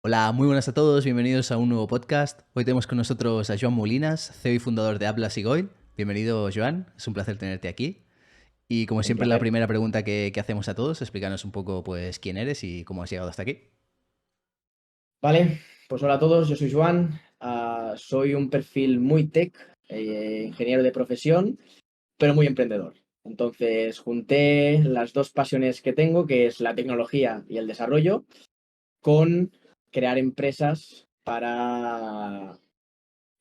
Hola, muy buenas a todos, bienvenidos a un nuevo podcast. Hoy tenemos con nosotros a Joan Molinas, CEO y fundador de Atlas y Goil. Bienvenido, Joan, es un placer tenerte aquí. Y como Un siempre, la placer. primera pregunta que hacemos a todos, explícanos un poco pues quién eres y cómo has llegado hasta aquí. Vale, pues hola a todos, yo soy Joan, soy un perfil muy tech, ingeniero de profesión, pero muy emprendedor. Entonces junté las dos pasiones que tengo, que es la tecnología y el desarrollo, con crear empresas para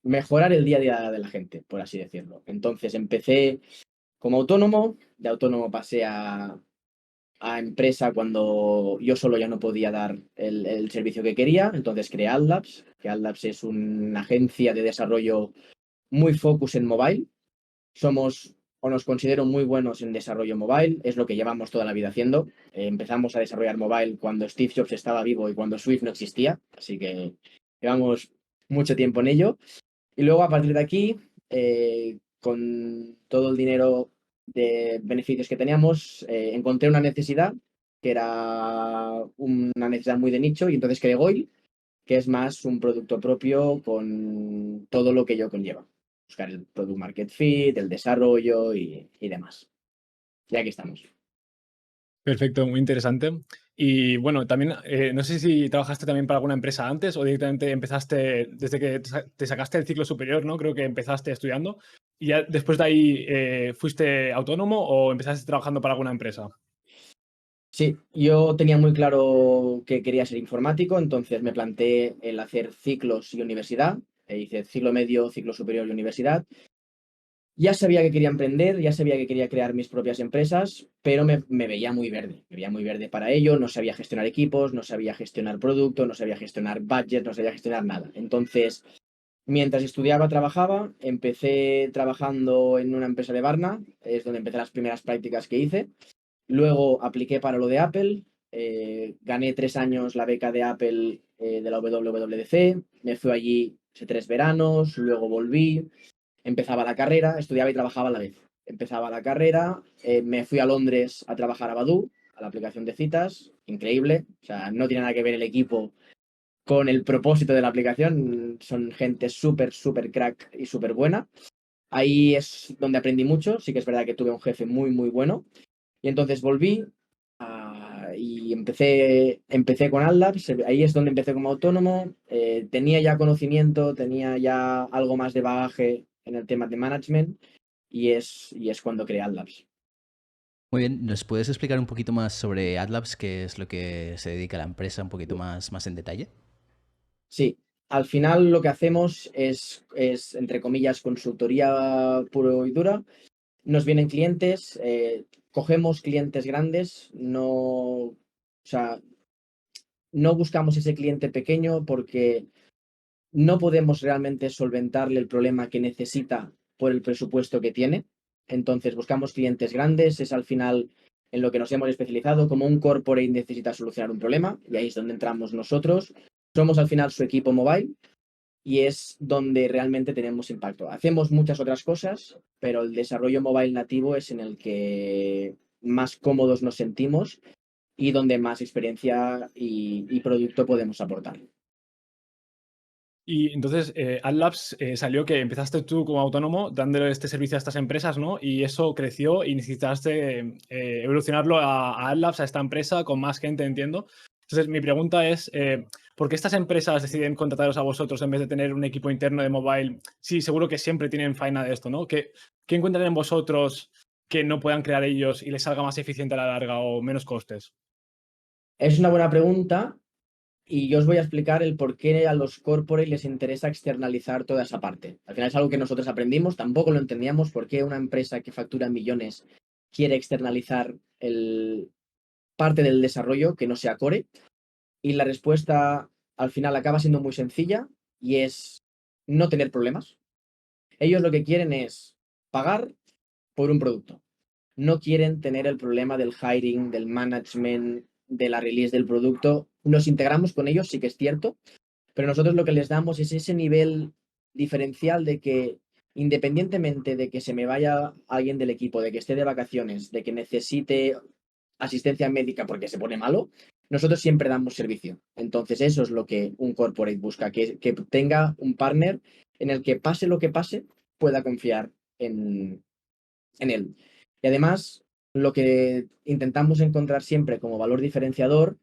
mejorar el día a día de la gente, por así decirlo. Entonces empecé como autónomo, de autónomo pasé a empresa cuando yo solo ya no podía dar el servicio que quería, entonces creé AdLabs, que AdLabs es una agencia de desarrollo muy focus en mobile. Somos o nos considero muy buenos en desarrollo mobile, es lo que llevamos toda la vida haciendo. Empezamos a desarrollar mobile cuando Steve Jobs estaba vivo y cuando Swift no existía, así que llevamos mucho tiempo en ello. Y luego a partir de aquí, con todo el dinero de beneficios que teníamos, encontré una necesidad que era una necesidad muy de nicho y entonces creé Goil, que es más un producto propio con todo lo que ello conlleva. Buscar el product market fit, el desarrollo y demás. Y aquí estamos. Perfecto, muy interesante. Y bueno, también, no sé si trabajaste también para alguna empresa antes o directamente empezaste desde que te sacaste el ciclo superior, ¿no? Creo que empezaste estudiando y ya después de ahí fuiste autónomo o empezaste trabajando para alguna empresa. Sí, yo tenía muy claro que quería ser informático, entonces me planteé el hacer ciclos y universidad. Hice ciclo medio, ciclo superior y universidad. Ya sabía que quería emprender, ya sabía que quería crear mis propias empresas, pero me veía muy verde. Me veía muy verde para ello, no sabía gestionar equipos, no sabía gestionar producto, no sabía gestionar budget, no sabía gestionar nada. Entonces, mientras estudiaba, trabajaba, empecé trabajando en una empresa de Barna, es donde empecé las primeras prácticas que hice. Luego apliqué para lo de Apple, gané 3 años la beca de Apple de la WWDC, me fui allí, hice 3 veranos, luego volví. Empezaba la carrera, estudiaba y trabajaba a la vez. Empezaba la carrera, me fui a Londres a trabajar a Badoo, a la aplicación de citas, increíble. O sea, no tiene nada que ver el equipo con el propósito de la aplicación, son gente súper, súper crack y súper buena. Ahí es donde aprendí mucho, sí que es verdad que tuve un jefe muy, muy bueno. Y entonces volví y empecé con AdLabs, ahí es donde empecé como autónomo, tenía ya conocimiento, tenía ya algo más de bagaje en el tema de management y es cuando creé AdLabs. Muy bien, ¿nos puedes explicar un poquito más sobre AdLabs, qué es lo que se dedica a la empresa, un poquito más en detalle? Sí, al final lo que hacemos es entre comillas, consultoría puro y dura. Nos vienen clientes, cogemos clientes grandes, no, o sea, no buscamos ese cliente pequeño porque no podemos realmente solventarle el problema que necesita por el presupuesto que tiene. Entonces buscamos clientes grandes, es al final en lo que nos hemos especializado, como un corporate necesita solucionar un problema, y ahí es donde entramos nosotros. Somos al final su equipo mobile y es donde realmente tenemos impacto. Hacemos muchas otras cosas, pero el desarrollo mobile nativo es en el que más cómodos nos sentimos y donde más experiencia y producto podemos aportar. Y entonces, AdLabs salió que empezaste tú como autónomo dándole este servicio a estas empresas, ¿no? Y eso creció y necesitaste evolucionarlo a AdLabs, a esta empresa, con más gente, entiendo. Entonces, mi pregunta es, ¿por qué estas empresas deciden contrataros a vosotros en vez de tener un equipo interno de mobile? Sí, seguro que siempre tienen faena de esto, ¿no? ¿Qué encuentran en vosotros que no puedan crear ellos y les salga más eficiente a la larga o menos costes? Es una buena pregunta. Y yo os voy a explicar el por qué a los corporates les interesa externalizar toda esa parte. Al final es algo que nosotros aprendimos, tampoco lo entendíamos, por qué una empresa que factura millones quiere externalizar parte del desarrollo que no sea core. Y la respuesta al final acaba siendo muy sencilla y es no tener problemas. Ellos lo que quieren es pagar por un producto. No quieren tener el problema del hiring, del management, de la release del producto. Nos integramos con ellos, sí que es cierto, pero nosotros lo que les damos es ese nivel diferencial de que independientemente de que se me vaya alguien del equipo, de que esté de vacaciones, de que necesite asistencia médica porque se pone malo, nosotros siempre damos servicio. Entonces, eso es lo que un corporate busca, que tenga un partner en el que pase lo que pase, pueda confiar en él. Y además, lo que intentamos encontrar siempre como valor diferenciador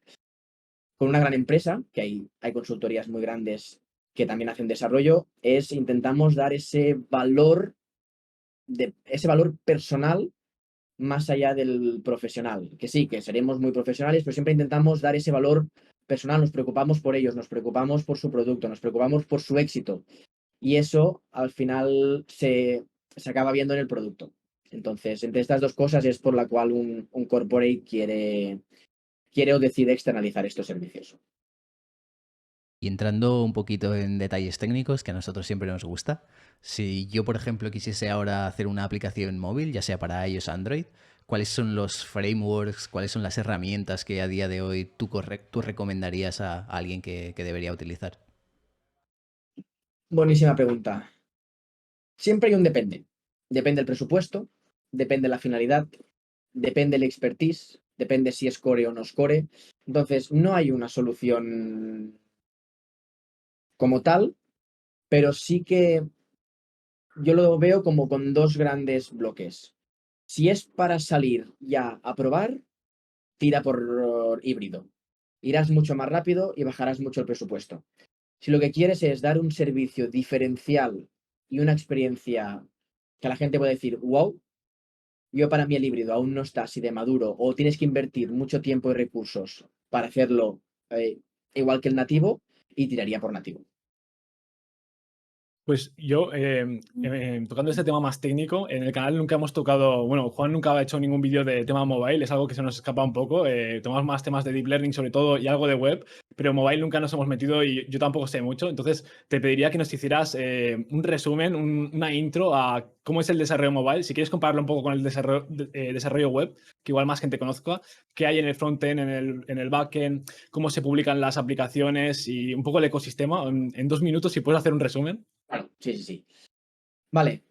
con una gran empresa, que hay consultorías muy grandes que también hacen desarrollo, es intentamos dar ese valor personal más allá del profesional. Que sí, que seremos muy profesionales, pero siempre intentamos dar ese valor personal, nos preocupamos por ellos, nos preocupamos por su producto, nos preocupamos por su éxito. Y eso al final se acaba viendo en el producto. Entonces, entre estas dos cosas es por la cual un corporate quiere o decide externalizar estos servicios. Y entrando un poquito en detalles técnicos, que a nosotros siempre nos gusta, si yo, por ejemplo, quisiese ahora hacer una aplicación móvil, ya sea para iOS o Android, ¿cuáles son los frameworks, cuáles son las herramientas que a día de hoy tú recomendarías a alguien que debería utilizar? Buenísima pregunta. Siempre hay un depende. Depende el presupuesto, depende la finalidad, depende el expertise, depende si es core o no es core. Entonces, no hay una solución como tal, pero sí que yo lo veo como con dos grandes bloques. Si es para salir ya a probar, tira por híbrido. Irás mucho más rápido y bajarás mucho el presupuesto. Si lo que quieres es dar un servicio diferencial y una experiencia que la gente pueda decir, wow, yo para mí el híbrido aún no está así de maduro o tienes que invertir mucho tiempo y recursos para hacerlo igual que el nativo y tiraría por nativo. Pues yo, tocando este tema más técnico, en el canal nunca hemos tocado, bueno, Juan nunca ha hecho ningún vídeo de tema mobile, es algo que se nos escapa un poco, tomamos más temas de deep learning sobre todo y algo de web, pero mobile nunca nos hemos metido y yo tampoco sé mucho, entonces te pediría que nos hicieras un resumen, una intro a cómo es el desarrollo mobile, si quieres compararlo un poco con el desarrollo web, que igual más gente conozca, qué hay en el frontend, en el backend, cómo se publican las aplicaciones y un poco el ecosistema, en 2 minutos si puedes hacer un resumen. Claro, sí, sí, sí. Vale,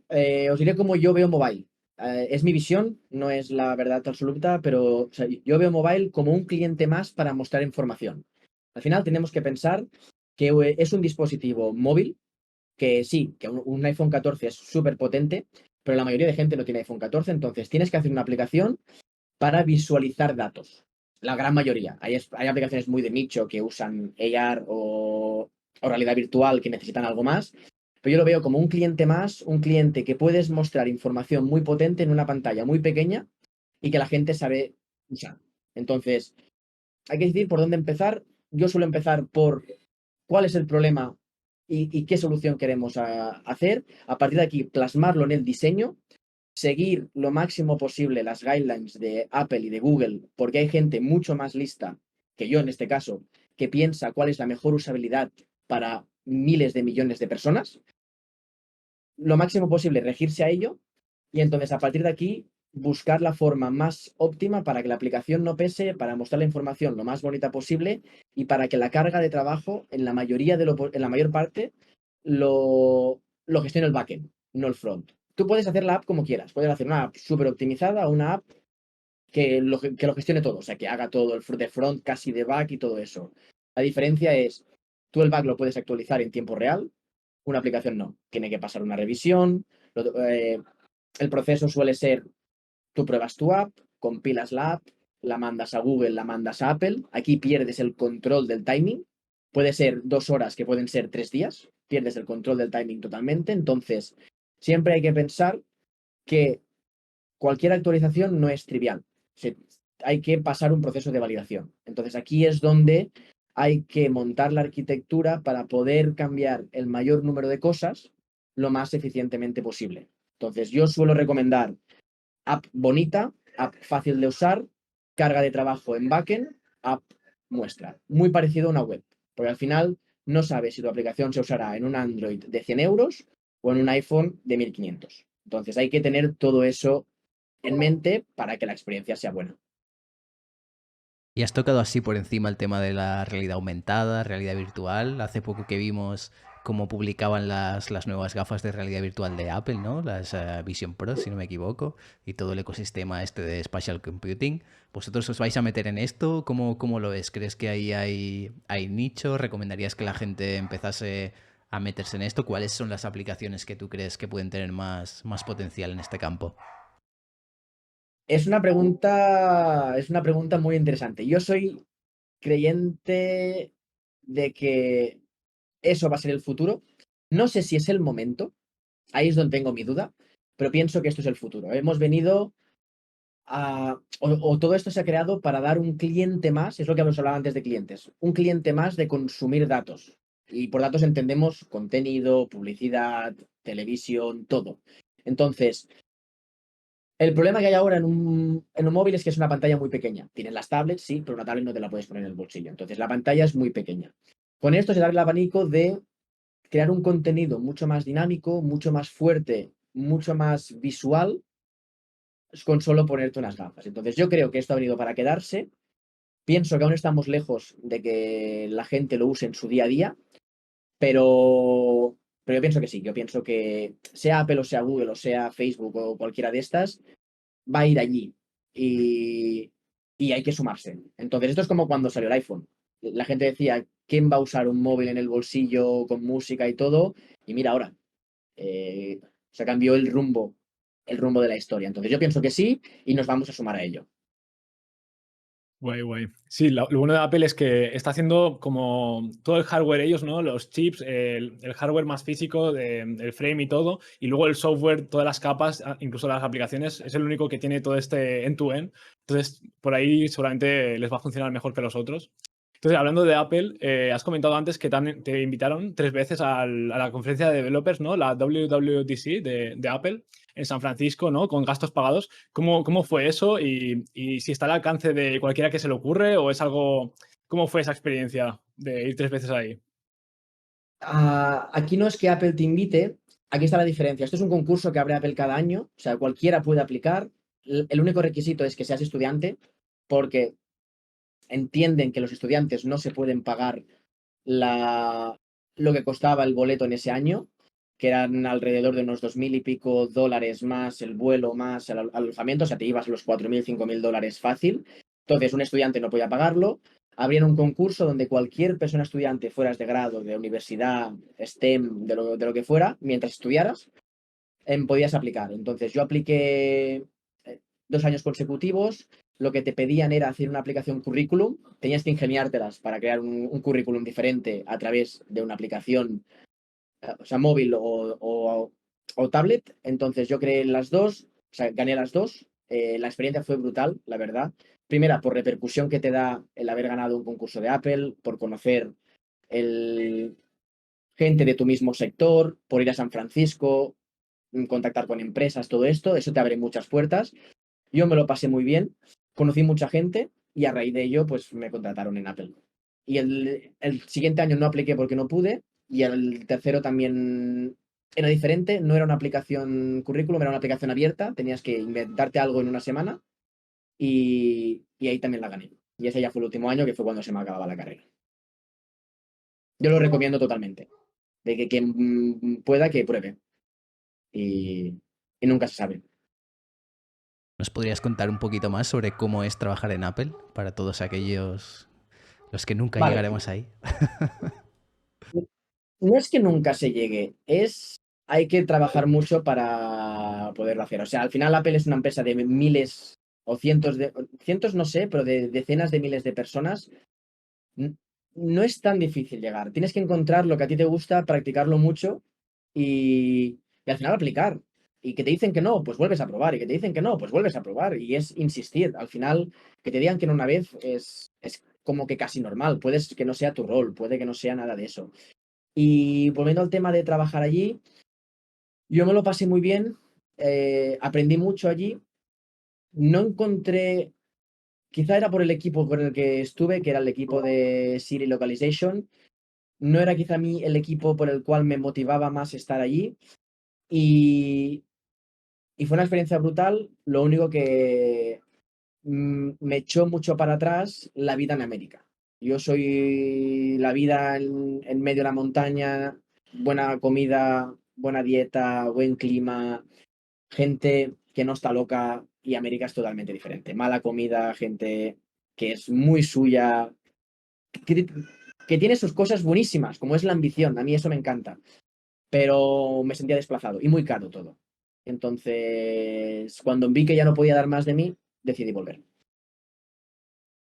os diré cómo yo veo mobile. Es mi visión, no es la verdad absoluta, pero o sea, yo veo mobile como un cliente más para mostrar información. Al final tenemos que pensar que es un dispositivo móvil, que sí, que un iPhone 14 es súper potente, pero la mayoría de gente no tiene iPhone 14, entonces tienes que hacer una aplicación para visualizar datos. La gran mayoría. Hay aplicaciones muy de nicho que usan AR o realidad virtual que necesitan algo más, pero yo lo veo como un cliente más, un cliente que puedes mostrar información muy potente en una pantalla muy pequeña y que la gente sabe usar. Entonces, hay que decidir por dónde empezar. Yo suelo empezar por cuál es el problema y qué solución queremos hacer. A partir de aquí, plasmarlo en el diseño, seguir lo máximo posible las guidelines de Apple y de Google, porque hay gente mucho más lista que yo en este caso, que piensa cuál es la mejor usabilidad para miles de millones de personas. Lo máximo posible regirse a ello y entonces a partir de aquí buscar la forma más óptima para que la aplicación no pese, para mostrar la información lo más bonita posible y para que la carga de trabajo en la mayor parte lo gestione el backend, no el front. Tú puedes hacer la app como quieras, puedes hacer una app súper optimizada o una app que lo gestione todo, o sea, que haga todo el de front, casi de back y todo eso. La diferencia es, tú el back lo puedes actualizar en tiempo real, una aplicación no. Tiene que pasar una revisión. El proceso suele ser, tú pruebas tu app, compilas la app, la mandas a Google, la mandas a Apple. Aquí pierdes el control del timing. Puede ser 2 horas, que pueden ser 3 días. Pierdes el control del timing totalmente. Entonces, siempre hay que pensar que cualquier actualización no es trivial. Hay que pasar un proceso de validación. Entonces, aquí es donde hay que montar la arquitectura para poder cambiar el mayor número de cosas lo más eficientemente posible. Entonces, yo suelo recomendar app bonita, app fácil de usar, carga de trabajo en backend, app muestra. Muy parecido a una web, porque al final no sabes si tu aplicación se usará en un Android de 100 euros o en un iPhone de 1500. Entonces, hay que tener todo eso en mente para que la experiencia sea buena. Y has tocado así por encima el tema de la realidad aumentada, realidad virtual. Hace poco que vimos cómo publicaban las nuevas gafas de realidad virtual de Apple, ¿no? Las Vision Pro, si no me equivoco, y todo el ecosistema este de Spatial Computing. ¿Vosotros os vais a meter en esto? ¿Cómo lo ves? ¿Crees que ahí hay nicho? ¿Recomendarías que la gente empezase a meterse en esto? ¿Cuáles son las aplicaciones que tú crees que pueden tener más potencial en este campo? Es una pregunta muy interesante. Yo soy creyente de que eso va a ser el futuro. No sé si es el momento, ahí es donde tengo mi duda, pero pienso que esto es el futuro. Hemos venido o todo esto se ha creado para dar un cliente más, es lo que hemos hablado antes de clientes, un cliente más de consumir datos. Y por datos entendemos contenido, publicidad, televisión, todo. Entonces, el problema que hay ahora en un móvil es que es una pantalla muy pequeña. Tienes las tablets, sí, pero una tablet no te la puedes poner en el bolsillo. Entonces, la pantalla es muy pequeña. Con esto se da el abanico de crear un contenido mucho más dinámico, mucho más fuerte, mucho más visual, con solo ponerte unas gafas. Entonces, yo creo que esto ha venido para quedarse. Pienso que aún estamos lejos de que la gente lo use en su día a día, pero yo pienso que sí. Yo pienso que sea Apple o sea Google o sea Facebook o cualquiera de estas, va a ir allí y, y hay que sumarse. Entonces, esto es como cuando salió el iPhone. La gente decía, ¿quién va a usar un móvil en el bolsillo con música y todo? Y mira ahora, se cambió el rumbo de la historia. Entonces, yo pienso que sí y nos vamos a sumar a ello. Guay, guay. Sí, lo bueno de Apple es que está haciendo como todo el hardware ellos, ¿no? Los chips, el hardware más físico, el frame y todo, y luego el software, todas las capas, incluso las aplicaciones, es el único que tiene todo este end-to-end. Entonces, por ahí seguramente les va a funcionar mejor que los otros. Entonces, hablando de Apple, has comentado antes que te invitaron 3 veces a la conferencia de developers, ¿no? La WWDC de Apple en San Francisco, ¿no? Con gastos pagados. ¿Cómo fue eso? Y si está al alcance de cualquiera que se le ocurre o es algo... ¿Cómo fue esa experiencia de ir 3 veces ahí? Aquí no es que Apple te invite, aquí está la diferencia. Esto es un concurso que abre Apple cada año, o sea, cualquiera puede aplicar. El único requisito es que seas estudiante, porque entienden que los estudiantes no se pueden pagar lo que costaba el boleto en ese año, que eran alrededor de unos 2000 y pico dólares más el vuelo, más el alojamiento, o sea, te ibas los 4000, 5000 dólares fácil. Entonces, un estudiante no podía pagarlo. Habría un concurso donde cualquier persona estudiante, fueras de grado, de universidad, STEM, de lo que fuera, mientras estudiaras, podías aplicar. Entonces, yo apliqué 2 años consecutivos. Lo que te pedían era hacer una aplicación currículum. Tenías que ingeniártelas para crear un currículum diferente a través de una aplicación, o sea, móvil o tablet. Entonces, yo creé las dos, o sea, gané las dos. La experiencia fue brutal, la verdad. Primera, por repercusión que te da el haber ganado un concurso de Apple, por conocer el, gente de tu mismo sector, por ir a San Francisco, contactar con empresas, todo esto, eso te abre muchas puertas. Yo me lo pasé muy bien, conocí mucha gente y a raíz de ello, pues me contrataron en Apple. Y el siguiente año no apliqué porque no pude, y el tercero también era diferente, no era una aplicación currículum, era una aplicación abierta, tenías que inventarte algo en una semana y ahí también la gané. Y ese ya fue el último año, que fue cuando se me acababa la carrera. Yo lo recomiendo totalmente, de que quien pueda que pruebe y nunca se sabe. ¿Nos podrías contar un poquito más sobre cómo es trabajar en Apple para todos aquellos los que nunca Vale, llegaremos ahí? no es que nunca se llegue, hay que trabajar mucho para poderlo hacer. O sea, al final Apple es una empresa de miles o cientos no sé, pero de decenas de miles de personas. N- No es tan difícil llegar. Tienes que encontrar lo que a ti te gusta, practicarlo mucho y al final aplicar. Y que te dicen que no, pues vuelves a probar. Y que te dicen que no, pues vuelves a probar. Y es insistir. Al final, que te digan que no una vez es como que casi normal. Puedes que no sea tu rol, puede que no sea nada de eso. Y volviendo al tema de trabajar allí, yo me lo pasé muy bien, aprendí mucho allí. No encontré, quizá era por el equipo con el que estuve, que era el equipo de Siri Localization. No era quizá a mí el equipo por el cual me motivaba más estar allí. Y, y fue una experiencia brutal. Lo único que me echó mucho para atrás la vida en América. Yo soy la vida en medio de la montaña, buena comida, buena dieta, buen clima, gente que no está loca, y América es totalmente diferente. Mala comida, gente que es muy suya, que, que tiene sus cosas buenísimas, como es la ambición. A mí eso me encanta, pero me sentía desplazado y muy caro todo. Entonces, cuando vi que ya no podía dar más de mí, decidí volver.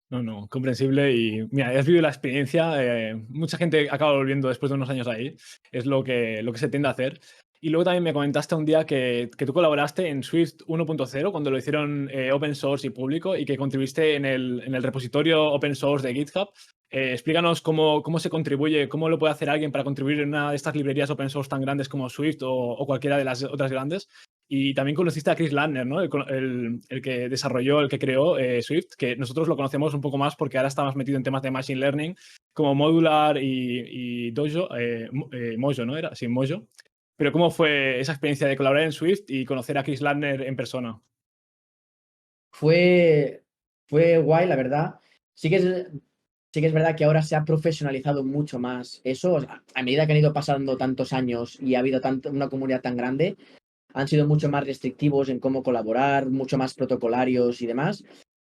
No, comprensible. Y mira, has vivido la experiencia. Mucha gente acaba volviendo después de unos años ahí. Es lo que se tiende a hacer. Y luego también me comentaste un día que tú colaboraste en Swift 1.0 cuando lo hicieron open source y público y que contribuiste en el repositorio open source de GitHub. Explícanos cómo se contribuye, cómo lo puede hacer alguien para contribuir en una de estas librerías open source tan grandes como Swift o cualquiera de las otras grandes. Y también conociste a Chris Ladner, ¿no? El que desarrolló, el que creó Swift, que nosotros lo conocemos un poco más porque ahora está más metido en temas de Machine Learning, como Modular y Dojo, Mojo, ¿no? Era, sí, Mojo. Pero ¿cómo fue esa experiencia de colaborar en Swift y conocer a Chris Ladner en persona? Fue, fue guay, la verdad. Sí que es, sí que es verdad que ahora se ha profesionalizado mucho más eso. O sea, a medida que han ido pasando tantos años y ha habido una comunidad tan grande, han sido mucho más restrictivos en cómo colaborar, mucho más protocolarios y demás.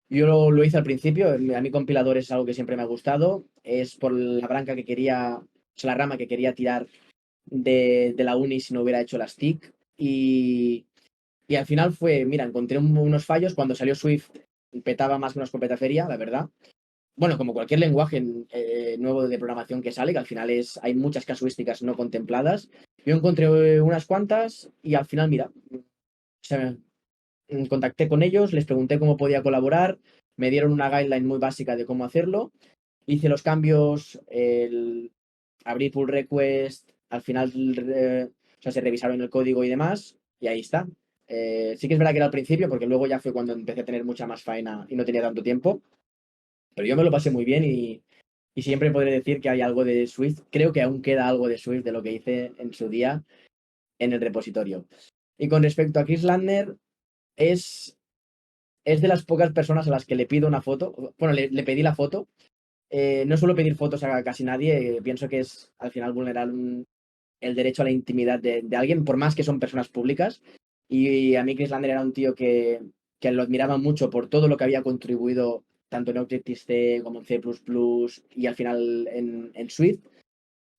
Yo lo hice al principio. A mí compilador es algo que siempre me ha gustado. Es por la branca que quería, o sea, la rama que quería tirar de la uni si no hubiera hecho las TIC. Y al final fue, mira, encontré unos fallos. Cuando salió Swift petaba más que una escopeta feria, la verdad. Bueno, como cualquier lenguaje nuevo de programación que sale, que al final hay muchas casuísticas no contempladas. Yo encontré unas cuantas y al final, mira, se, contacté con ellos, les pregunté cómo podía colaborar, me dieron una guideline muy básica de cómo hacerlo, hice los cambios, abrí pull request, al final o sea, se revisaron el código y demás, y ahí está. Sí que es verdad que era al principio, porque luego ya fue cuando empecé a tener mucha más faena y no tenía tanto tiempo, pero yo me lo pasé muy bien y siempre podré decir que hay algo de Swift. Creo que aún queda algo de Swift de lo que hice en su día en el repositorio. Y con respecto a Chris Landner, es, es de las pocas personas a las que le pido una foto. Bueno, le pedí la foto. No suelo pedir fotos a casi nadie. Pienso que es al final vulnerar el derecho a la intimidad de alguien, por más que son personas públicas. Y a mí Chris Landner era un tío que lo admiraba mucho por todo lo que había contribuido tanto en Objective-C como en C++ y al final en Swift.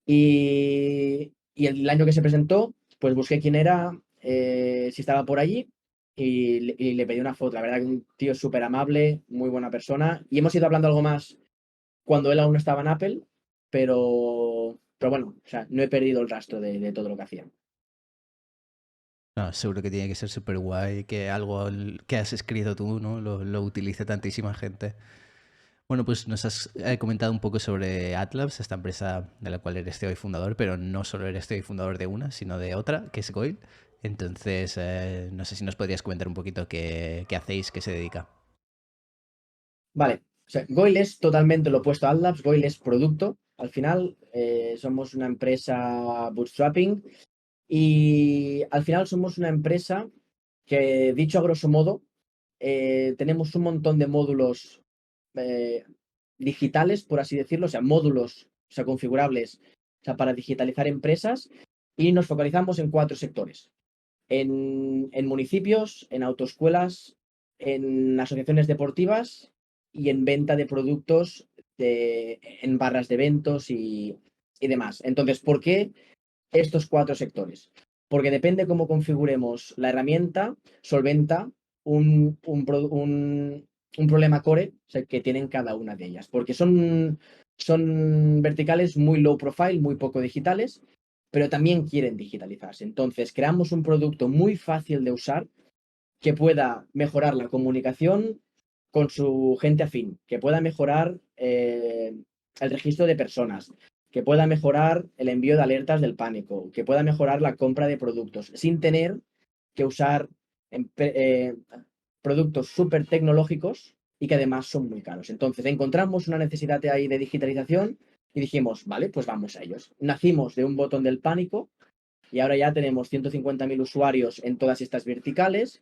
Y el año que se presentó, pues busqué quién era, si estaba por allí y le pedí una foto. La verdad que un tío súper amable, muy buena persona. Y hemos ido hablando algo más cuando él aún no estaba en Apple, pero bueno, o sea, no he perdido el rastro de todo lo que hacía. No, seguro que tiene que ser súper guay que algo que has escrito tú, ¿no? Lo utilice tantísima gente. Bueno, pues nos has comentado un poco sobre AtLabs, esta empresa de la cual eres CEO y fundador, pero no solo eres CEO y fundador de una, sino de otra, que es Goil. Entonces, no sé si nos podrías comentar un poquito qué hacéis, qué se dedica. Vale, o sea, Goil es totalmente lo opuesto a AdLabs. Goil es producto. Al final, somos una empresa bootstrapping y al final somos una empresa que, dicho a grosso modo, tenemos un montón de módulos eh, digitales, por así decirlo, o sea, módulos, o sea, configurables, o sea, para digitalizar empresas, y nos focalizamos en 4 sectores: en municipios, en autoescuelas, en asociaciones deportivas y en venta de productos en barras de eventos y demás. Entonces, ¿por qué estos 4 sectores? Porque depende cómo configuremos la herramienta, solventa un problema core, o sea, que tienen cada una de ellas. Porque son verticales muy low profile, muy poco digitales, pero también quieren digitalizarse. Entonces, creamos un producto muy fácil de usar que pueda mejorar la comunicación con su gente afín, que pueda mejorar el registro de personas, que pueda mejorar el envío de alertas del pánico, que pueda mejorar la compra de productos, sin tener que usar productos súper tecnológicos y que además son muy caros. Entonces encontramos una necesidad ahí de digitalización y dijimos, vale, pues vamos a ellos. Nacimos de un botón del pánico y ahora ya tenemos 150.000 usuarios en todas estas verticales.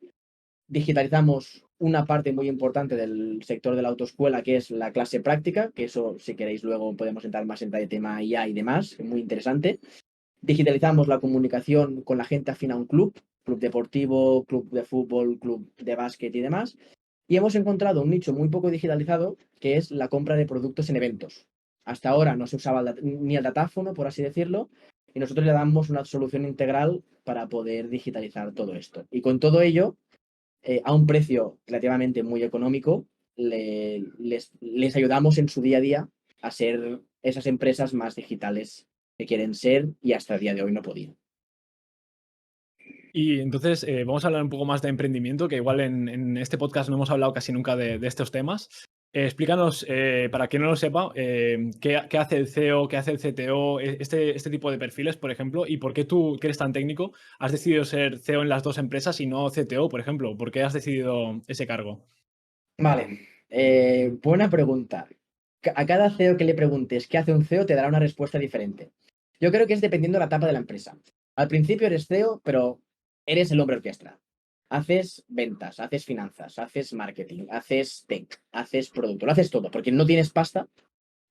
Digitalizamos una parte muy importante del sector de la autoescuela, que es la clase práctica, que eso, si queréis, luego podemos entrar más en detalle tema IA y demás, es muy interesante. digitalizamos la comunicación con la gente afín a un club deportivo, club de fútbol, club de básquet y demás. Y hemos encontrado un nicho muy poco digitalizado, que es la compra de productos en eventos. Hasta ahora no se usaba ni el datáfono, por así decirlo, y nosotros le damos una solución integral para poder digitalizar todo esto. Y con todo ello, a un precio relativamente muy económico, les ayudamos en su día a día a ser esas empresas más digitales que quieren ser y hasta el día de hoy no podían. Y entonces vamos a hablar un poco más de emprendimiento, que igual en este podcast no hemos hablado casi nunca de estos temas. Explícanos, para quien no lo sepa, qué hace el CEO, qué hace el CTO, este tipo de perfiles, por ejemplo, y por qué tú, que eres tan técnico, has decidido ser CEO en las dos empresas y no CTO, por ejemplo. ¿Por qué has decidido ese cargo? Vale, buena pregunta. A cada CEO que le preguntes qué hace un CEO te dará una respuesta diferente. Yo creo que es dependiendo de la etapa de la empresa. Al principio eres CEO, pero eres el hombre orquesta. Haces ventas, haces finanzas, haces marketing, haces tech, haces producto, lo haces todo, porque no tienes pasta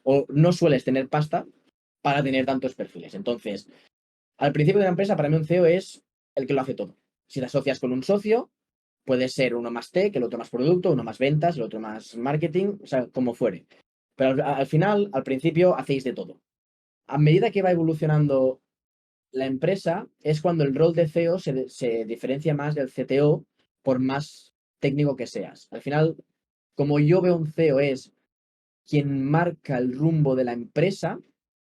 o no sueles tener pasta para tener tantos perfiles. Entonces, al principio de la empresa, para mí un CEO es el que lo hace todo. Si te asocias con un socio, puede ser uno más tech, el otro más producto, uno más ventas, el otro más marketing, o sea, como fuere. Pero al final, al principio, hacéis de todo. A medida que va evolucionando la empresa, es cuando el rol de CEO se diferencia más del CTO por más técnico que seas. Al final, como yo veo un CEO es quien marca el rumbo de la empresa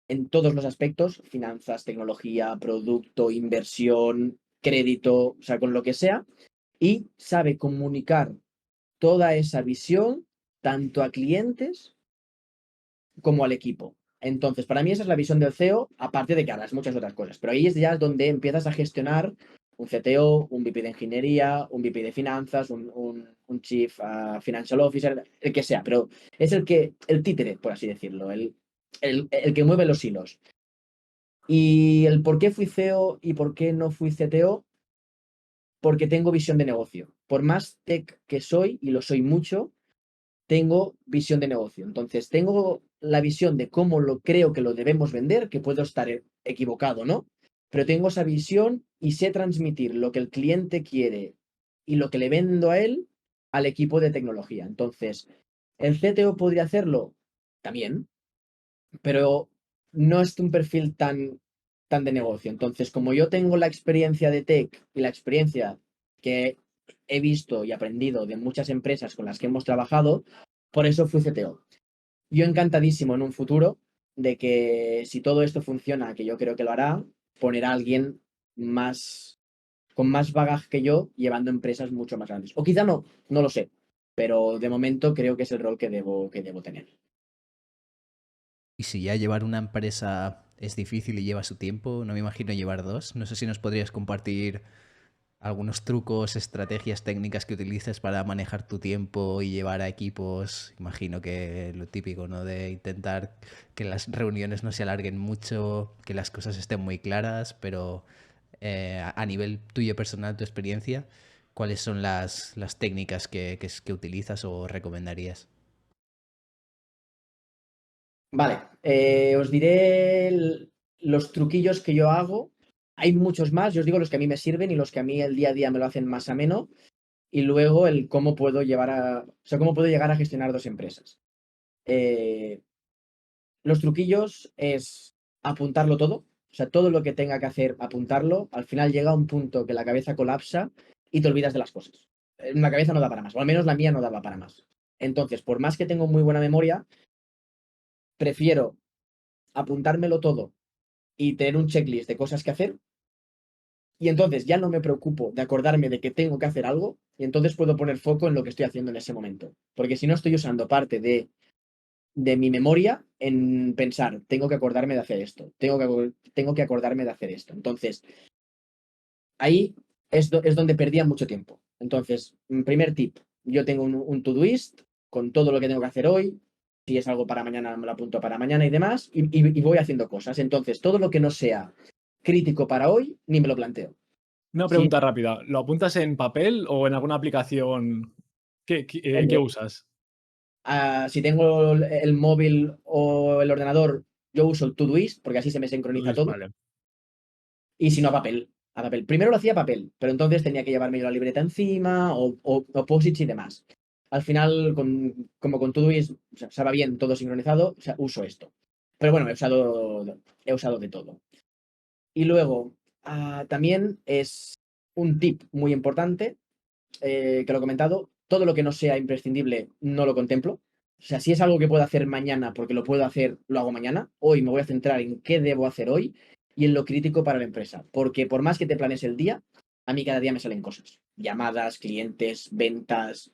en todos los aspectos, finanzas, tecnología, producto, inversión, crédito, o sea, con lo que sea, y sabe comunicar toda esa visión tanto a clientes como al equipo. Entonces, para mí esa es la visión del CEO, aparte de que harás muchas otras cosas. Pero ahí es ya donde empiezas a gestionar un CTO, un VP de ingeniería, un VP de finanzas, un Chief Financial Officer, el que sea. Pero es el títere, por así decirlo, el que mueve los hilos. Y el por qué fui CEO y por qué no fui CTO, porque tengo visión de negocio. Por más tech que soy, y lo soy mucho, tengo visión de negocio. Entonces, tengo la visión de cómo lo creo que lo debemos vender, que puedo estar equivocado, ¿no? Pero tengo esa visión y sé transmitir lo que el cliente quiere y lo que le vendo a él al equipo de tecnología. Entonces, ¿el CTO podría hacerlo? También, pero no es un perfil tan de negocio. Entonces, como yo tengo la experiencia de tech y la experiencia que he visto y aprendido de muchas empresas con las que hemos trabajado, por eso fui CTO. Yo encantadísimo en un futuro de que si todo esto funciona, que yo creo que lo hará, poner a alguien más con más bagaje que yo llevando empresas mucho más grandes. O quizá no, no lo sé, pero de momento creo que es el rol que debo tener. Y si ya llevar una empresa es difícil y lleva su tiempo, no me imagino llevar dos. No sé si nos podrías compartir algunos trucos, estrategias técnicas que utilices para manejar tu tiempo y llevar a equipos. Imagino que lo típico, ¿no? De intentar que las reuniones no se alarguen mucho, que las cosas estén muy claras, pero a nivel tuyo personal, tu experiencia, ¿cuáles son las técnicas que utilizas o recomendarías? Vale, os diré los truquillos que yo hago. Hay muchos más, yo os digo los que a mí me sirven y los que a mí el día a día me lo hacen más ameno. Y luego el cómo puedo o sea, cómo puedo llegar a gestionar dos empresas. Eh, los truquillos es apuntarlo todo, o sea, todo lo que tenga que hacer, apuntarlo. Al final llega un punto que la cabeza colapsa y te olvidas de las cosas. La cabeza no da para más, o al menos la mía no daba para más. Entonces, por más que tengo muy buena memoria, prefiero apuntármelo todo y tener un checklist de cosas que hacer. Y entonces ya no me preocupo de acordarme de que tengo que hacer algo y entonces puedo poner foco en lo que estoy haciendo en ese momento. Porque si no estoy usando parte de mi memoria en pensar, tengo que acordarme de hacer esto, tengo que acordarme de hacer esto. Entonces, ahí es donde perdía mucho tiempo. Entonces, primer tip, yo tengo un Todoist con todo lo que tengo que hacer hoy. Si es algo para mañana, me lo apunto para mañana y demás, y voy haciendo cosas. Entonces, todo lo que no sea crítico para hoy, ni me lo planteo. Una Si, pregunta rápida. ¿Lo apuntas en papel o en alguna aplicación? ¿Qué depende. usas? Si tengo el móvil o el ordenador, yo uso el Todoist porque así se me sincroniza Luis, todo. vale. Y si no, a papel. A papel. Primero lo hacía a papel, pero entonces tenía que llevarme yo la libreta encima o posits y demás. Al final, como con Todoist, o sea, se va bien todo sincronizado, o sea, uso esto. Pero bueno, he usado de todo. Y luego, también es un tip muy importante, que lo he comentado, todo lo que no sea imprescindible no lo contemplo. O sea, si es algo que puedo hacer mañana porque lo puedo hacer, lo hago mañana. Hoy me voy a centrar en qué debo hacer hoy y en lo crítico para la empresa. Porque por más que te planes el día, a mí cada día me salen cosas. Llamadas, clientes, ventas,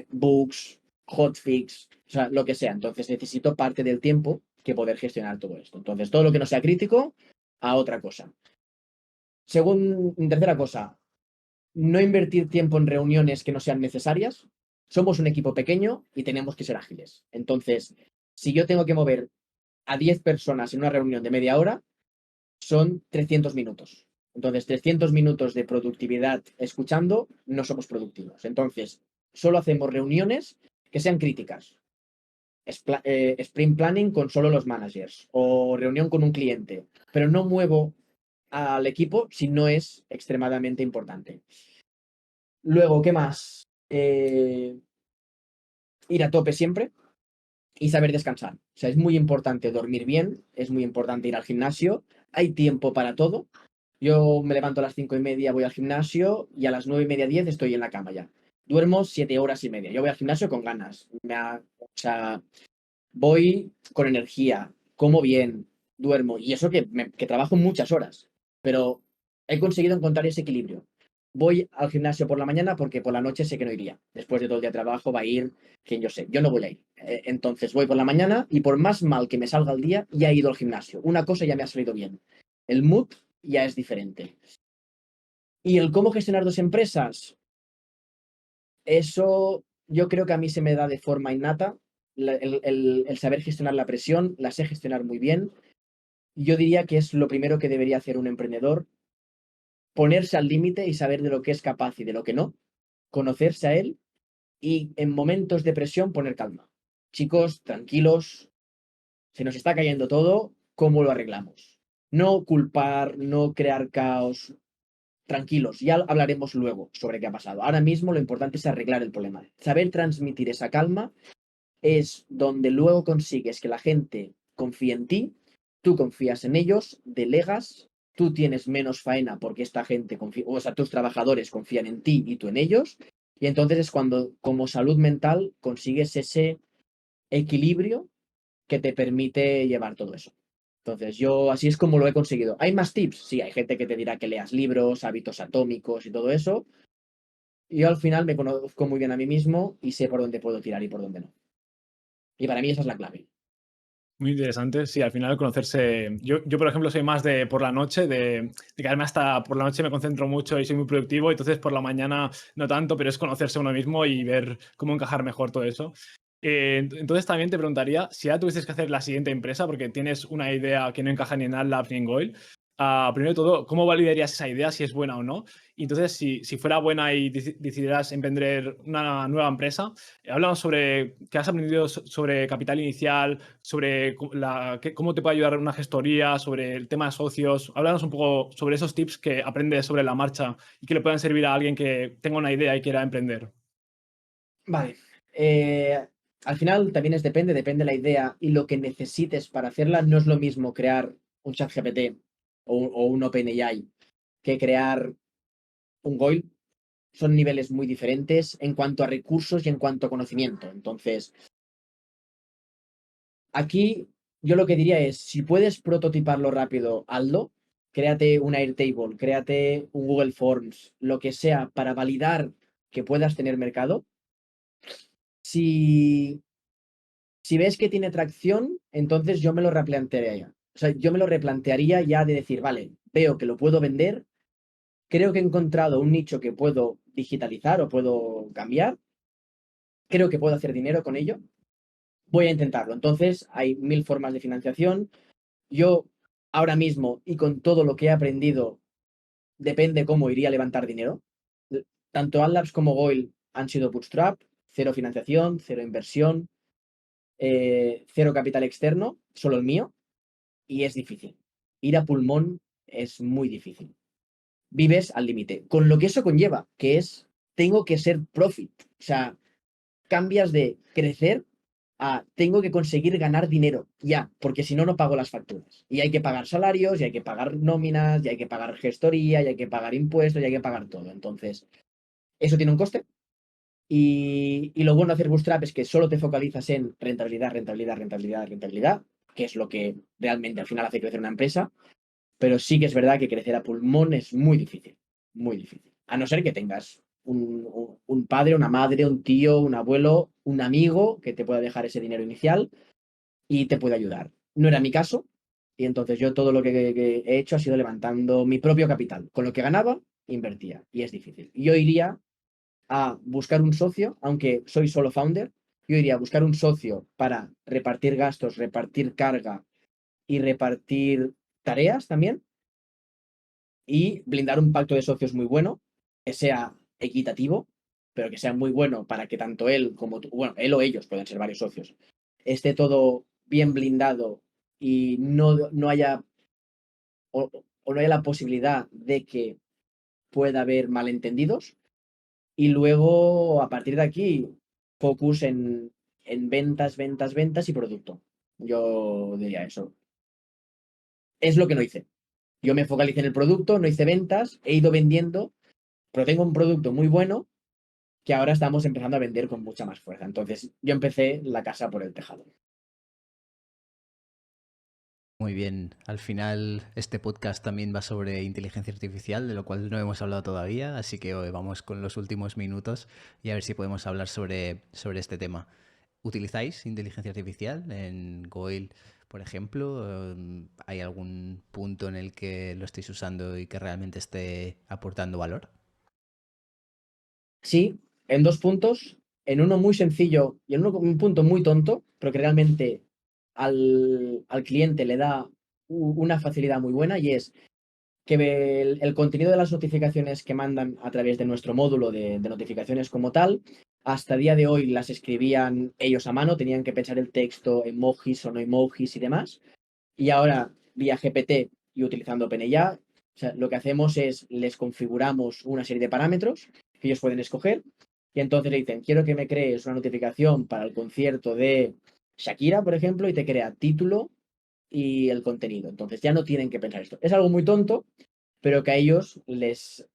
bugs, hotfix, o sea, lo que sea. Entonces necesito parte del tiempo que poder gestionar todo esto. Entonces, todo lo que no sea crítico, a otra cosa. Tercera cosa, no invertir tiempo en reuniones que no sean necesarias. Somos un equipo pequeño y tenemos que ser ágiles. Entonces, si yo tengo que mover a 10 personas en una reunión de media hora, son 300 minutos. Entonces, 300 minutos de productividad escuchando, no somos productivos. Entonces, solo hacemos reuniones que sean críticas. Sprint planning con solo los managers o reunión con un cliente, pero no muevo al equipo si no es extremadamente importante. Luego, ¿qué más? Ir a tope siempre y saber descansar. O sea, es muy importante dormir bien, es muy importante ir al gimnasio, hay tiempo para todo. Yo me levanto a las 5:30, voy al gimnasio y a las 9:30, 10 estoy en la cama ya. Duermo 7 horas y media. Yo voy al gimnasio con ganas. O sea, voy con energía, como bien, duermo. Y eso que trabajo muchas horas. Pero he conseguido encontrar ese equilibrio. Voy al gimnasio por la mañana porque por la noche sé que no iría. Después de todo el día de trabajo va a ir quien yo sé. Yo no voy a ir. Entonces voy por la mañana y por más mal que me salga el día, ya he ido al gimnasio. Una cosa ya me ha salido bien. El mood ya es diferente. ¿Y el cómo gestionar dos empresas? Eso yo creo que a mí se me da de forma innata. El saber gestionar la presión, la sé gestionar muy bien. Yo diría que es lo primero que debería hacer un emprendedor, ponerse al límite y saber de lo que es capaz y de lo que no, conocerse a él y en momentos de presión poner calma. Chicos, tranquilos, se nos está cayendo todo, ¿cómo lo arreglamos? No culpar, no crear caos. Tranquilos, ya hablaremos luego sobre qué ha pasado. Ahora mismo lo importante es arreglar el problema. Saber transmitir esa calma es donde luego consigues que la gente confíe en ti, tú confías en ellos, delegas, tú tienes menos faena porque esta gente confía, o sea, tus trabajadores confían en ti y tú en ellos, y entonces es cuando como salud mental consigues ese equilibrio que te permite llevar todo eso. Entonces, yo así es como lo he conseguido. ¿Hay más tips? Sí, hay gente que te dirá que leas libros, hábitos atómicos y todo eso. Yo al final me conozco muy bien a mí mismo y sé por dónde puedo tirar y por dónde no. Y para mí esa es la clave. Muy interesante, sí, al final conocerse. Yo, por ejemplo, soy más de por la noche, de quedarme hasta por la noche, me concentro mucho y soy muy productivo, entonces por la mañana no tanto, pero es conocerse uno mismo y ver cómo encajar mejor todo eso. Entonces también te preguntaría, si ya tuvieses que hacer la siguiente empresa, porque tienes una idea que no encaja ni en AdLabs ni en Goil, primero de todo, ¿cómo validarías esa idea, si es buena o no? Y entonces, si fuera buena y decidieras emprender una nueva empresa, hablamos sobre qué has aprendido sobre capital inicial, sobre cómo te puede ayudar una gestoría, sobre el tema de socios. Háblanos un poco sobre esos tips que aprendes sobre la marcha y que le puedan servir a alguien que tenga una idea y quiera emprender. Vale. Al final también depende la idea y lo que necesites para hacerla. No es lo mismo crear un ChatGPT o un OpenAI que crear un Goil. Son niveles muy diferentes en cuanto a recursos y en cuanto a conocimiento. Entonces, aquí yo lo que diría es, si puedes prototiparlo rápido, hazlo. Créate un Airtable, créate un Google Forms, lo que sea para validar que puedas tener mercado. Si Si ves que tiene tracción, entonces yo me lo replantearía. O sea, yo me lo replantearía ya de decir, vale, veo que lo puedo vender, creo que he encontrado un nicho que puedo digitalizar o puedo cambiar, creo que puedo hacer dinero con ello, voy a intentarlo. Entonces, hay 1000 formas de financiación. Yo ahora mismo y con todo lo que he aprendido, depende cómo iría a levantar dinero. Tanto AdLabs como Goil han sido bootstrap, cero financiación, cero inversión, cero capital externo, solo el mío. Y es difícil. Ir a pulmón es muy difícil. Vives al límite, con lo que eso conlleva, que es, tengo que ser profit. O sea, cambias de crecer a tengo que conseguir ganar dinero ya, porque si no, no pago las facturas. Y hay que pagar salarios, y hay que pagar nóminas, y hay que pagar gestoría, y hay que pagar impuestos, y hay que pagar todo. Entonces, eso tiene un coste. Y lo bueno de hacer Bootstrap es que solo te focalizas en rentabilidad, rentabilidad, rentabilidad, rentabilidad, que es lo que realmente al final hace crecer una empresa. Pero sí que es verdad que crecer a pulmón es muy difícil, muy difícil. A no ser que tengas un padre, una madre, un tío, un abuelo, un amigo que te pueda dejar ese dinero inicial y te puede ayudar. No era mi caso, y entonces yo todo lo que he hecho ha sido levantando mi propio capital. Con lo que ganaba, invertía, y es difícil. Yo iría a buscar un socio, aunque soy solo founder, yo iría a buscar un socio para repartir gastos, repartir carga y repartir tareas también, y blindar un pacto de socios muy bueno, que sea equitativo, pero que sea muy bueno para que tanto él como tú, bueno, él o ellos, pueden ser varios socios, esté todo bien blindado y no haya o no haya la posibilidad de que pueda haber malentendidos. Y luego, a partir de aquí, focus en ventas, ventas, ventas y producto. Yo diría eso. Es lo que no hice. Yo me focalicé en el producto, no hice ventas, he ido vendiendo, pero tengo un producto muy bueno que ahora estamos empezando a vender con mucha más fuerza. Entonces, yo empecé la casa por el tejado. Muy bien, al final este podcast también va sobre inteligencia artificial, de lo cual no hemos hablado todavía, así que vamos con los últimos minutos y a ver si podemos hablar sobre este tema. ¿Utilizáis inteligencia artificial en Goil, por ejemplo? ¿Hay algún punto en el que lo estéis usando y que realmente esté aportando valor? Sí, en dos puntos, en uno muy sencillo y en un punto muy tonto, pero que realmente al cliente le da una facilidad muy buena, y es que el contenido de las notificaciones que mandan a través de nuestro módulo de notificaciones como tal, hasta día de hoy las escribían ellos a mano, tenían que pensar el texto, emojis o no emojis y demás. Y ahora, vía GPT y utilizando OpenAI, o sea, lo que hacemos es les configuramos una serie de parámetros que ellos pueden escoger, y entonces le dicen, quiero que me crees una notificación para el concierto de Shakira, por ejemplo, y te crea título y el contenido. Entonces ya no tienen que pensar esto. Es algo muy tonto, pero que a ellos les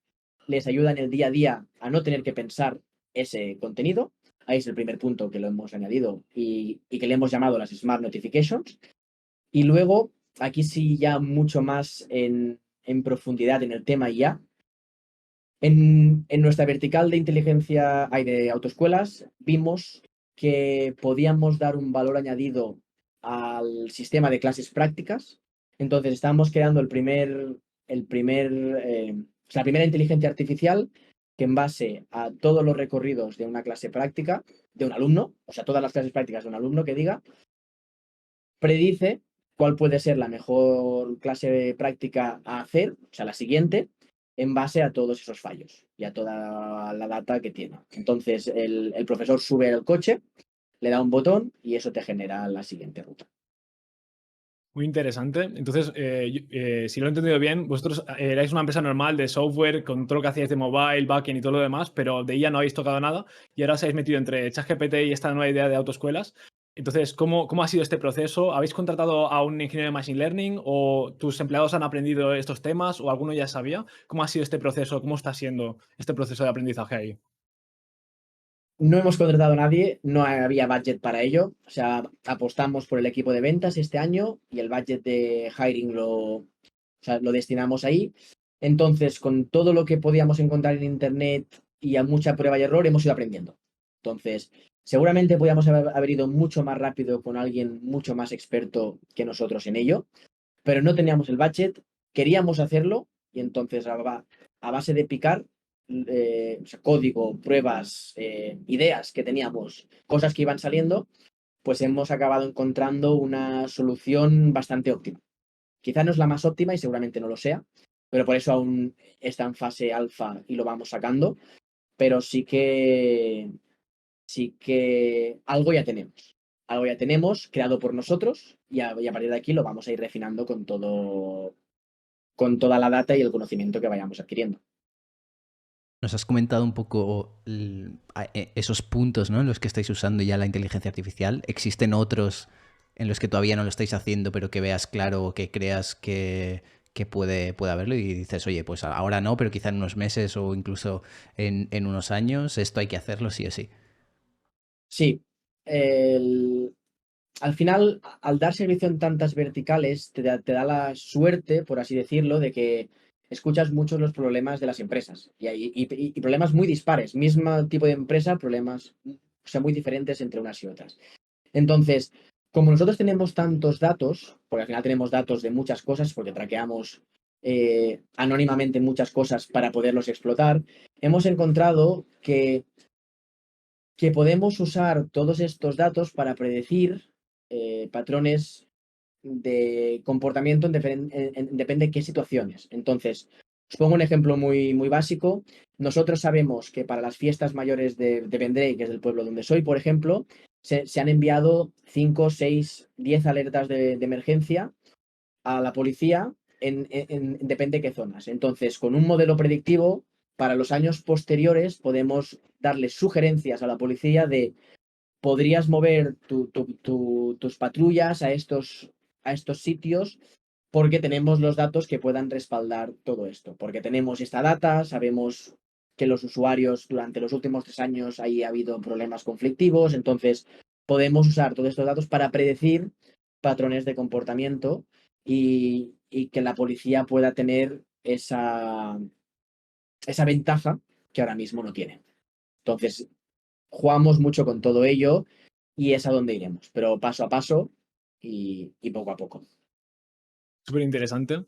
ayuda en el día a día a no tener que pensar ese contenido. Ahí es el primer punto que lo hemos añadido y que le hemos llamado las Smart Notifications. Y luego, aquí sí ya mucho más en profundidad en el tema ya. En nuestra vertical de inteligencia, hay de autoescuelas, vimos que podíamos dar un valor añadido al sistema de clases prácticas. Entonces, estábamos creando o sea, la primera inteligencia artificial que, en base a todos los recorridos de una clase práctica de un alumno, o sea, todas las clases prácticas de un alumno que diga, predice cuál puede ser la mejor clase práctica a hacer, o sea, la siguiente, en base a todos esos fallos y a toda la data que tiene. Entonces, el profesor sube el coche, le da un botón y eso te genera la siguiente ruta. Muy interesante. Entonces, si lo he entendido bien, vosotros erais una empresa normal de software con todo lo que hacíais de mobile, backend y todo lo demás, pero de ella no habéis tocado nada y ahora os habéis metido entre ChatGPT y esta nueva idea de autoescuelas. Entonces, ¿cómo ha sido este proceso? ¿Habéis contratado a un ingeniero de Machine Learning o tus empleados han aprendido estos temas o alguno ya sabía? ¿Cómo ha sido este proceso? ¿Cómo está siendo este proceso de aprendizaje ahí? No hemos contratado a nadie, no había budget para ello. O sea, apostamos por el equipo de ventas este año y el budget de hiring o sea, lo destinamos ahí. Entonces, con todo lo que podíamos encontrar en internet y a mucha prueba y error, hemos ido aprendiendo. Entonces, seguramente podíamos haber ido mucho más rápido con alguien mucho más experto que nosotros en ello, pero no teníamos el budget, queríamos hacerlo, y entonces a base de picar, o sea, código, pruebas, ideas que teníamos, cosas que iban saliendo, pues hemos acabado encontrando una solución bastante óptima. Quizá no es la más óptima y seguramente no lo sea, pero por eso aún está en fase alfa y lo vamos sacando, pero sí que algo ya tenemos. Algo ya tenemos creado por nosotros, y a partir de aquí lo vamos a ir refinando con todo con toda la data y el conocimiento que vayamos adquiriendo. Nos has comentado un poco esos puntos, ¿no?, en los que estáis usando ya la inteligencia artificial. ¿Existen otros en los que todavía no lo estáis haciendo, pero que veas claro o que creas que puede haberlo y dices, oye, pues ahora no, pero quizá en unos meses o incluso en unos años esto hay que hacerlo sí o sí? Sí, al final, al dar servicio en tantas verticales, te da la suerte, por así decirlo, de que escuchas muchos los problemas de las empresas y problemas muy dispares. Mismo tipo de empresa, problemas, o sea, muy diferentes entre unas y otras. Entonces, como nosotros tenemos tantos datos, porque al final tenemos datos de muchas cosas, porque traqueamos anónimamente muchas cosas para poderlos explotar, hemos encontrado que podemos usar todos estos datos para predecir patrones de comportamiento depende de qué situaciones. Entonces, os pongo un ejemplo muy, muy básico. Nosotros sabemos que para las fiestas mayores de Vendrell, que es el pueblo donde soy, por ejemplo, se han enviado 5, 6, 10 alertas de emergencia a la policía depende de qué zonas. Entonces, con un modelo predictivo, para los años posteriores podemos darle sugerencias a la policía de podrías mover tus patrullas a estos sitios porque tenemos los datos que puedan respaldar todo esto. Porque tenemos esta data, sabemos que los usuarios durante los últimos 3 años ahí ha habido problemas conflictivos, entonces podemos usar todos estos datos para predecir patrones de comportamiento y que la policía pueda tener esa ventaja que ahora mismo no tiene. Entonces, jugamos mucho con todo ello y es a donde iremos, pero paso a paso y poco a poco. Súper interesante.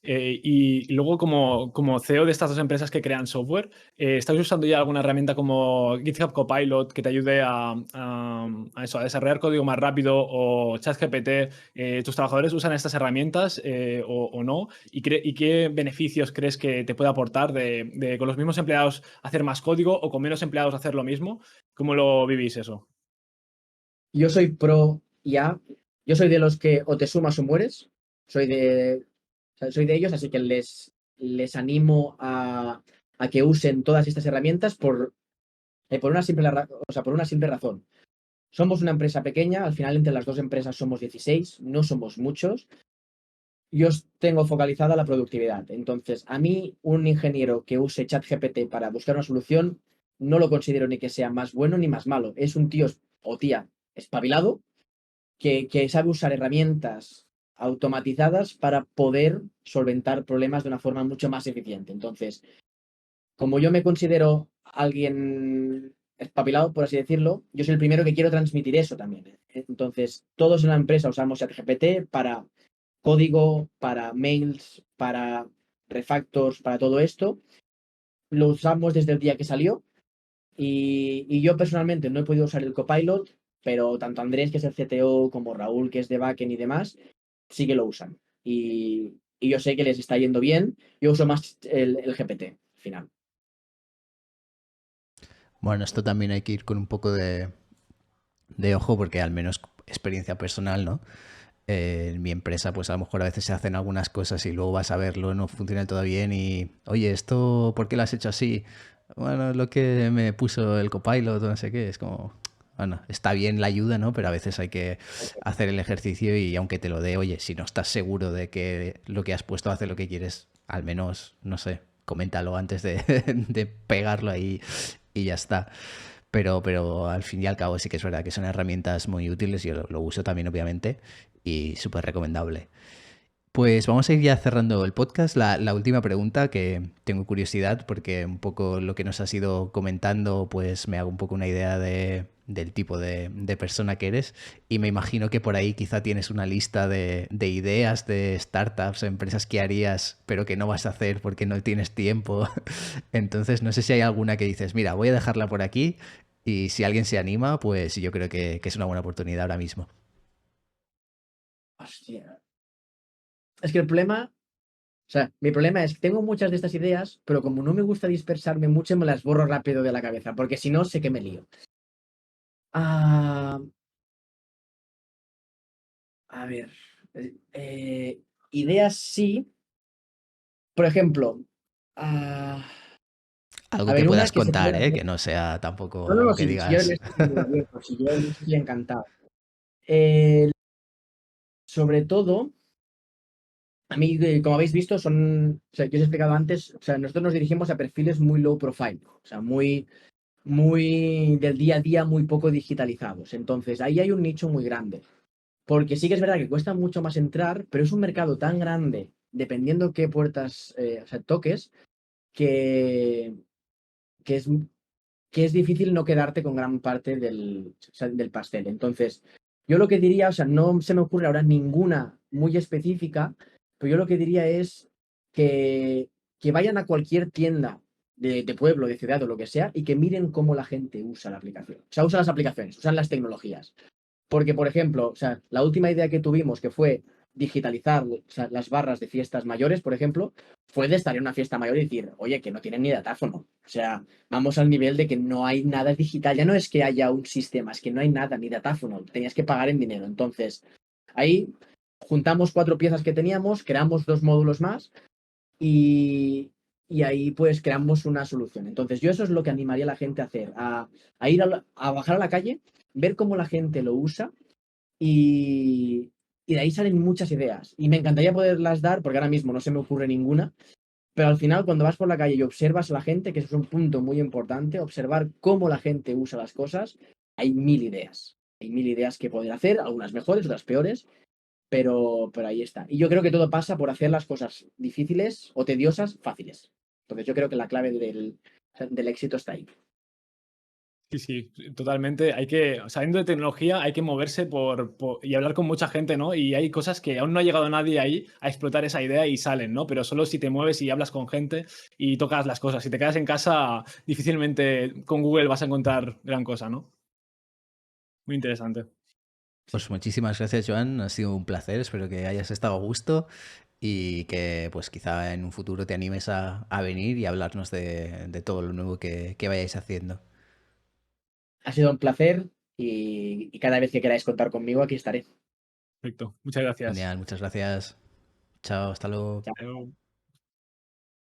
Y luego, como CEO de estas dos empresas que crean software, ¿estáis usando ya alguna herramienta como GitHub Copilot que te ayude a desarrollar código más rápido o ChatGPT? ¿Tus trabajadores usan estas herramientas o no? ¿Y qué beneficios crees que te puede aportar de con los mismos empleados hacer más código o con menos empleados hacer lo mismo? ¿Cómo lo vivís eso? Yo soy pro IA, yo soy de los que o te sumas o mueres, soy de ellos, así que les animo a que usen todas estas herramientas por una simple razón. Somos una empresa pequeña, al final entre las dos empresas somos 16, no somos muchos. Yo tengo focalizada la productividad. Entonces, a mí, un ingeniero que use ChatGPT para buscar una solución, no lo considero ni que sea más bueno ni más malo. Es un tío o tía espabilado que sabe usar herramientas automatizadas para poder solventar problemas de una forma mucho más eficiente. Entonces, como yo me considero alguien espabilado, por así decirlo, yo soy el primero que quiero transmitir eso también. Entonces, todos en la empresa usamos ChatGPT para código, para mails, para refactors, para todo esto. Lo usamos desde el día que salió y yo personalmente no he podido usar el Copilot, pero tanto Andrés, que es el CTO, como Raúl, que es de backend y demás, sí que lo usan. Y yo sé que les está yendo bien. Yo uso más el GPT al final. Bueno, esto también hay que ir con un poco de ojo porque al menos experiencia personal, ¿no? En mi empresa, pues a lo mejor a veces se hacen algunas cosas y luego vas a verlo, no funciona del todo bien y, oye, ¿esto por qué lo has hecho así? Bueno, es lo que me puso el copilot o no sé qué, es como, bueno, está bien la ayuda, ¿no? Pero a veces hay que hacer el ejercicio y aunque te lo dé, oye, si no estás seguro de que lo que has puesto hace lo que quieres, al menos, no sé, coméntalo antes de, de pegarlo ahí y ya está. Pero al fin y al cabo sí que es verdad que son herramientas muy útiles, yo lo uso también obviamente y súper recomendable. Pues vamos a ir ya cerrando el podcast. La última pregunta que tengo curiosidad porque un poco lo que nos has ido comentando pues me hago un poco una idea del tipo de persona que eres y me imagino que por ahí quizá tienes una lista de ideas de startups, empresas que harías pero que no vas a hacer porque no tienes tiempo. Entonces no sé si hay alguna que dices, mira, voy a dejarla por aquí y si alguien se anima pues yo creo que es una buena oportunidad ahora mismo. Hostia. Es que mi problema es que tengo muchas de estas ideas, pero como no me gusta dispersarme mucho, me las borro rápido de la cabeza, porque si no, sé que me lío. Ah, a ver, ideas sí, Por ejemplo, Algo a que ver, una puedas que se contar, puede ¿eh? hacer. Que no sea tampoco No, no, no, algo que si yo en digas. esto estoy muy abierto, si yo en esto estoy encantado. Eh, Sobre todo, a mí, como habéis visto, o sea, que os he explicado antes, o sea, nosotros nos dirigimos a perfiles muy low profile, o sea, muy del día a día, muy poco digitalizados. Entonces, ahí hay un nicho muy grande. Porque sí que es verdad que cuesta mucho más entrar, pero es un mercado tan grande, dependiendo qué puertas o sea, toques, que, que es que es difícil no quedarte con gran parte o sea, del pastel. Entonces, yo lo que diría, o sea, no se me ocurre ahora ninguna muy específica, pero yo lo que diría es que, que vayan a cualquier tienda de pueblo, de ciudad o lo que sea, y que miren cómo la gente usa la aplicación. O sea, usa las aplicaciones, usan las tecnologías. Porque, por ejemplo, o sea, la última idea que tuvimos, que fue digitalizar, o sea, las barras de fiestas mayores, por ejemplo, fue de estar en una fiesta mayor y decir, oye, que no tienen ni datáfono. O sea, vamos al nivel de que no hay nada digital. Ya no es que haya un sistema, es que no hay nada, ni datáfono. Tenías que pagar en dinero. Entonces, ahí juntamos 4 piezas que teníamos, creamos 2 módulos más y, y ahí pues creamos una solución. Entonces, yo eso es lo que animaría a la gente a hacer, a ir a bajar a la calle, ver cómo la gente lo usa y, y de ahí salen muchas ideas. Y me encantaría poderlas dar, porque ahora mismo no se me ocurre ninguna, pero al final cuando vas por la calle y observas a la gente, que eso es un punto muy importante, observar cómo la gente usa las cosas, hay 1000 ideas. Hay 1000 ideas que poder hacer, algunas mejores, otras peores, pero ahí está. Y yo creo que todo pasa por hacer las cosas difíciles o tediosas fáciles. Entonces yo creo que la clave del éxito está ahí. Sí, sí, totalmente. Hay que, sabiendo de tecnología, hay que moverse y hablar con mucha gente, ¿no? Y hay cosas que aún no ha llegado nadie ahí a explotar esa idea y salen, ¿no? Pero solo si te mueves y hablas con gente y tocas las cosas. Si te quedas en casa, difícilmente con Google vas a encontrar gran cosa, ¿no? Muy interesante. Pues muchísimas gracias, Joan. Ha sido un placer. Espero que hayas estado a gusto y que pues quizá en un futuro te animes a venir y a hablarnos de todo lo nuevo que vayáis haciendo. Ha sido un placer y cada vez que queráis contar conmigo, aquí estaré. Perfecto. Muchas gracias. Genial, muchas gracias. Chao, hasta luego. Chao.